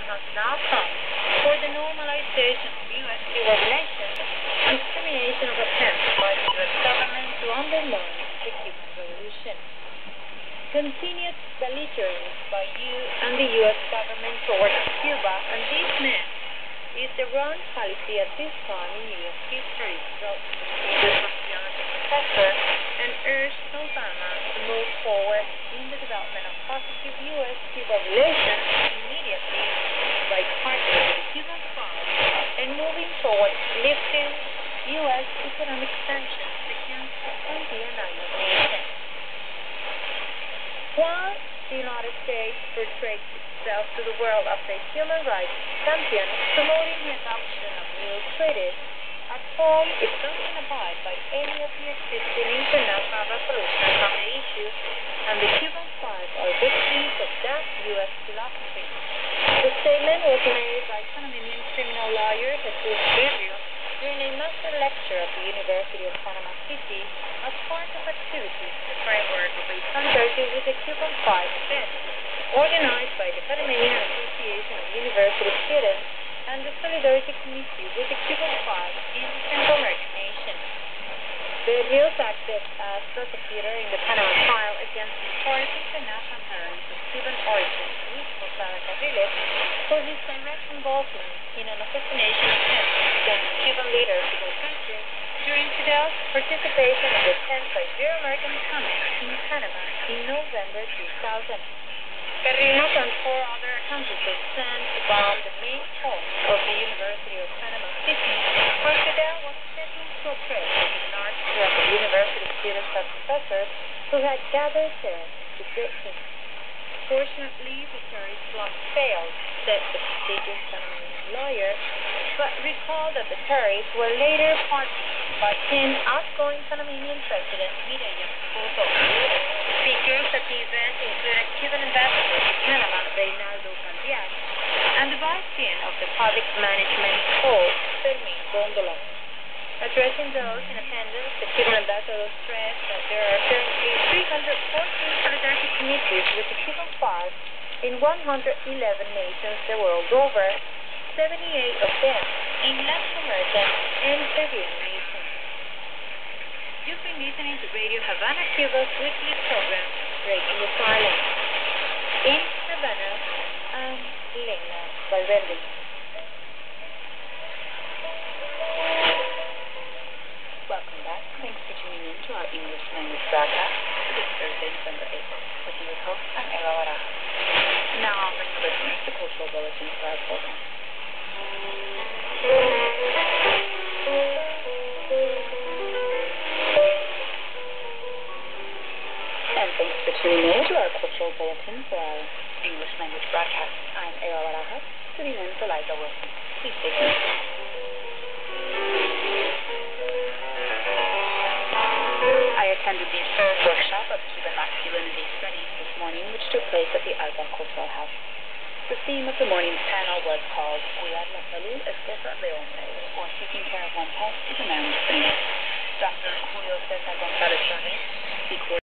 has now come for the normalization of U.S.-Cuba relations, discrimination of attempts by the U.S. government to undermine the Cuban Revolution. Continued belligerence by you and the U.S. government towards Cuba and these men is the wrong policy at this time in U.S. history, wrote the sociology professor, and urged Habana to move forward in the development of positive U.S.-Cuba relations immediately by partnering with the Cuban Five and moving towards lifting U.S. economic sanctions against the Andean island nation. While the United States portrays itself to the world as a human rights champion, promoting the adoption of new treaties, at home it doesn't abide by any of the existing international resolutions on the issue, and the Cuban Five are victims of that U.S. philosophy. The statement was made by Panamanian criminal lawyer Jesus Berrio during a master lecture at the University of Panama City as part of activities in the framework of a solidarity with the Cuban Five event organized by the Panamanian Association of University Students and the Solidarity Committee with the Cuban Five in the Central American nation. Berrios acted as prosecutor in the Panama trial against the fourth international terrorist of Cuban origin, Luis Posada Carriles, for his direct involvement in an assassination attempt against Cuban leaders of the country during Fidel's participation in the 10th Ibero-American Summit in Panama in November 2000. Carriles and four other accomplices planned to bomb the main hall of the University of Panama City, where Fidel was scheduled to address a large group of university students and professors who had gathered there to greet him. Fortunately, the terrorist plot failed, said the prestigious Panamanian lawyer, but recalled that the terrorists were later pardoned by then outgoing Panamanian President Mireya Moscow. Speakers at the event included Cuban Ambassador to Panama, Reynaldo Calviar, and the Vice Dean of the Public Management School, Fermín Góndola. Addressing those in attendance, the Cuban ambassador stressed that there are currently 314 solidarity committees with the Cuban Five in 111 nations the world over, 78 of them in Latin American and Caribbean nations. You've been listening to Radio Habana, Cuba's weekly program, Breaking the Silence. In Havana, I'm Elena Valverde. Welcome back. Thanks for tuning in to our English language broadcast for this Thursday, November 8th. With you as host, I'm Eva Baraja. Now I'll bring the listeners the cultural bulletin for our program. And thanks for tuning in to our cultural bulletin for our English language broadcast. I'm Eva Baraja, sitting in for Liza Wilson. Please stay tuned. I attended the third workshop of Cuban masculinity studies this morning, which took place at the Alba Cultural House. The theme of the morning's panel was called Cuidar la salud es cosa de hombres, or taking care of one's health is a man's thing. Dr. Julio Cesar González Torres, the